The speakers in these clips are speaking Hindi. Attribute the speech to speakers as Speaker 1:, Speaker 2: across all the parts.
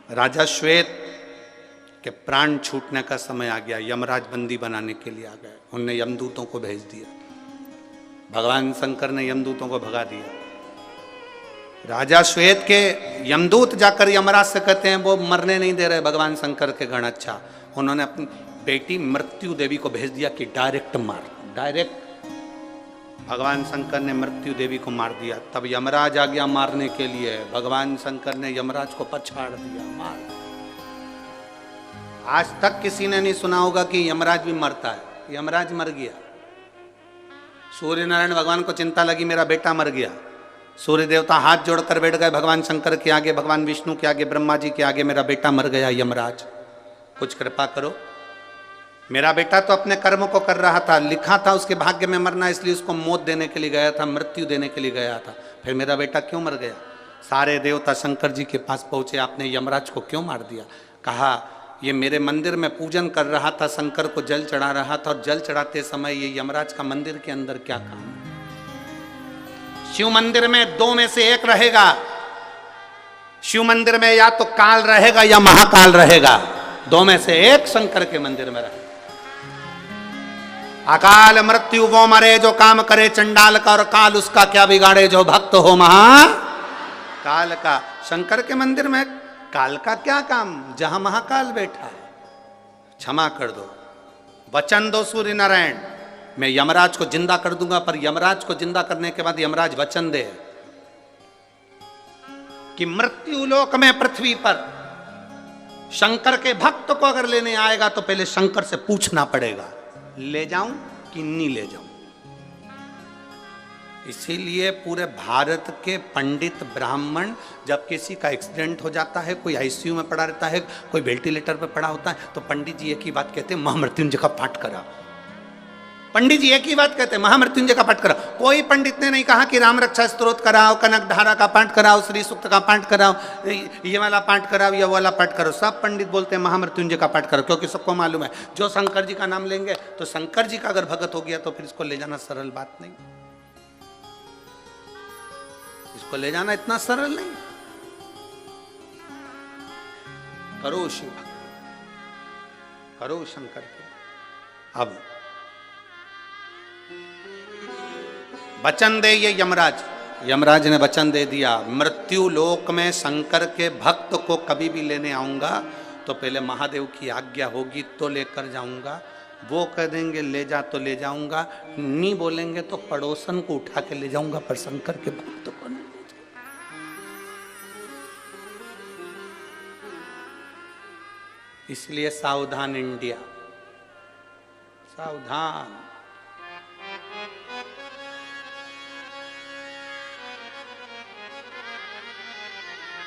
Speaker 1: राजा श्वेत के प्राण छूटने का समय आ गया, यमराज बंदी बनाने के लिए आ गए। उनने यमदूतों को भेज दिया, भगवान शंकर ने यमदूतों को भगा दिया। राजा श्वेत के यमदूत जाकर यमराज से कहते हैं वो मरने नहीं दे रहे भगवान शंकर के गण। अच्छा, उन्होंने अपनी बेटी मृत्यु देवी को भेज दिया कि डायरेक्ट मार, डायरेक्ट। भगवान शंकर ने मृत्यु देवी को मार दिया। तब यमराज आ गया मारने के लिए, भगवान शंकर ने यमराज को पछाड़ दिया, मार। आज तक किसी ने नहीं सुना होगा कि यमराज भी मरता है। यमराज मर गया। सूर्य नारायण भगवान को चिंता लगी मेरा बेटा मर गया। सूर्य देवता हाथ जोड़कर बैठ गए भगवान शंकर के आगे, भगवान विष्णु के आगे, ब्रह्मा जी के आगे, मेरा बेटा मर गया यमराज, कुछ कृपा करो। मेरा बेटा तो अपने कर्म को कर रहा था, लिखा था उसके भाग्य में मरना, इसलिए उसको मौत देने के लिए गया था, मृत्यु देने के लिए गया था। फिर मेरा बेटा क्यों मर गया? सारे देवता शंकर जी के पास पहुंचे, आपने यमराज को क्यों मार दिया? कहा ये मेरे मंदिर में पूजन कर रहा था, शंकर को जल चढ़ा रहा था, और जल चढ़ाते समय ये यमराज का मंदिर के अंदर क्या काम? शिव मंदिर में दो में से एक रहेगा। शिव मंदिर में या तो काल रहेगा या महाकाल रहेगा, दो में से एक शंकर के मंदिर में रहेगा। अकाल मृत्यु वो मरे जो काम करे चंडाल का, और काल उसका क्या बिगाड़े जो भक्त हो महाकाल का। शंकर के मंदिर में काल का क्या काम, जहां महाकाल बैठा है। क्षमा कर दो, वचन दो सूर्य नारायण, मैं यमराज को जिंदा कर दूंगा। पर यमराज को जिंदा करने के बाद यमराज वचन दे कि मृत्यु लोक में पृथ्वी पर शंकर के भक्त को अगर लेने आएगा तो पहले शंकर से पूछना पड़ेगा ले जाऊं कि नहीं ले जाऊं। इसीलिए पूरे भारत के पंडित ब्राह्मण, जब किसी का एक्सीडेंट हो जाता है, कोई आईसीयू में पड़ा रहता है, कोई वेंटिलेटर पर पड़ा होता है, तो पंडित जी एक ही बात कहते हैं, महामृत्युंजय का पाठ करा। पंडित जी एक ही बात कहते हैं, महामृत्युंजय का पाठ करा। कोई पंडित ने नहीं कहा कि राम रक्षा स्तोत्र कराओ, कनक धारा का पाठ कराओ, श्री सूक्त का पाठ कराओ, ये वाला पाठ कराओ, ये वाला पाठ करो। सब पंडित बोलते हैं महामृत्युंजय का पाठ करो, क्योंकि सबको मालूम है जो शंकर जी का नाम लेंगे तो शंकर जी का अगर भगत हो गया तो फिर इसको ले जाना सरल बात नहीं, इसको ले जाना इतना सरल नहीं। करो शिव, करो शंकर के। अब वचन दे ये यमराज, यमराज ने वचन दे दिया, मृत्यु लोक में शंकर के भक्त को कभी भी लेने आऊंगा तो पहले महादेव की आज्ञा होगी तो लेकर जाऊंगा। वो कह देंगे ले जा तो ले जाऊंगा, नहीं बोलेंगे तो पड़ोसन को उठा के ले जाऊंगा, पर शंकर के भक्त को नहीं। इसलिए सावधान इंडिया, सावधान।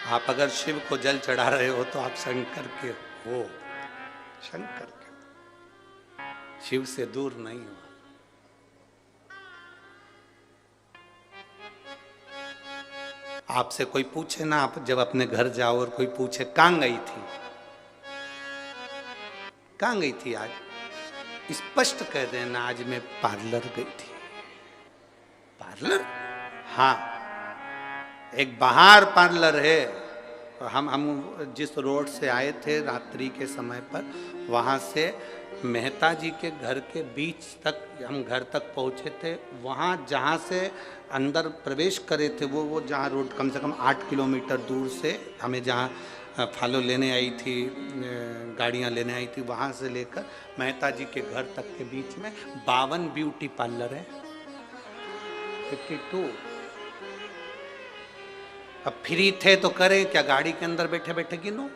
Speaker 1: आप अगर शिव को जल चढ़ा रहे हो तो आप शंकर के हो, शंकर के, शिव से दूर नहीं हो। आपसे कोई पूछे ना, आप जब अपने घर जाओ और कोई पूछे कहां गई थी, कहां गई थी आज, स्पष्ट कह देना आज मैं पार्लर गई थी। पार्लर? हाँ, एक बाहर पार्लर है। हम जिस रोड से आए थे रात्रि के समय पर, वहाँ से मेहता जी के घर के बीच तक हम घर तक पहुँचे थे। वहाँ जहाँ से अंदर प्रवेश करे थे, वो जहाँ रोड कम से कम 8 किलोमीटर दूर से हमें जहाँ फॉलो लेने आई थी, गाड़ियाँ लेने आई थी, वहाँ से लेकर मेहता जी के घर तक के बीच में 52 ब्यूटी पार्लर है। 52। अब फ्री थे तो करें क्या, गाड़ी के अंदर बैठे बैठे गिनो।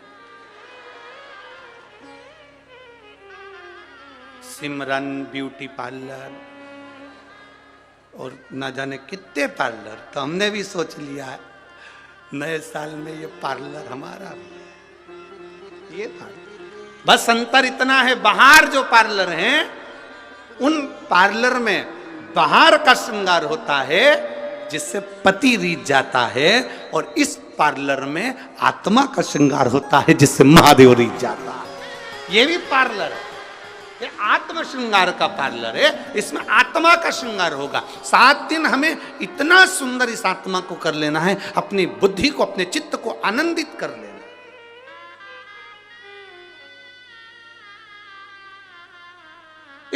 Speaker 1: सिमरन ब्यूटी पार्लर और ना जाने कितने पार्लर। तो हमने भी सोच लिया है नए साल में ये पार्लर हमारा, ये पार्लर। बस अंतर इतना है, बाहर जो पार्लर हैं उन पार्लर में बाहर का श्रृंगार होता है जिससे पति रीझ जाता है, और इस पार्लर में आत्मा का श्रृंगार होता है जिससे महादेव रीझ जाता है। ये भी पार्लर है, ये आत्म श्रृंगार का पार्लर है, इसमें आत्मा का श्रृंगार होगा। 7 दिन हमें इतना सुंदर इस आत्मा को कर लेना है, अपनी बुद्धि को, अपने चित्त को आनंदित कर लेना।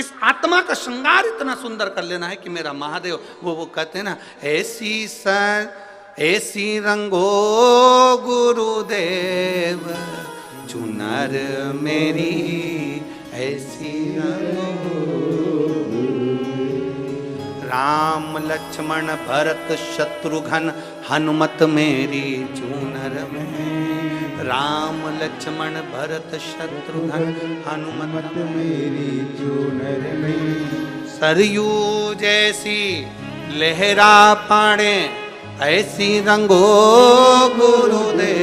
Speaker 1: इस आत्मा का श्रृंगार इतना सुंदर कर लेना है कि मेरा महादेव वो कहते हैं ना, ऐसी रंगो गुरुदेव चुनर मेरी, ऐसी रंगो राम लक्ष्मण भरत शत्रुघ्न हनुमत मेरी चूनर में, राम लक्ष्मण भरत शत्रुघ्न हनुमत मेरी चूनर में। सरयू जैसी लहरा पाड़े ऐसी रंगो गुरुदेव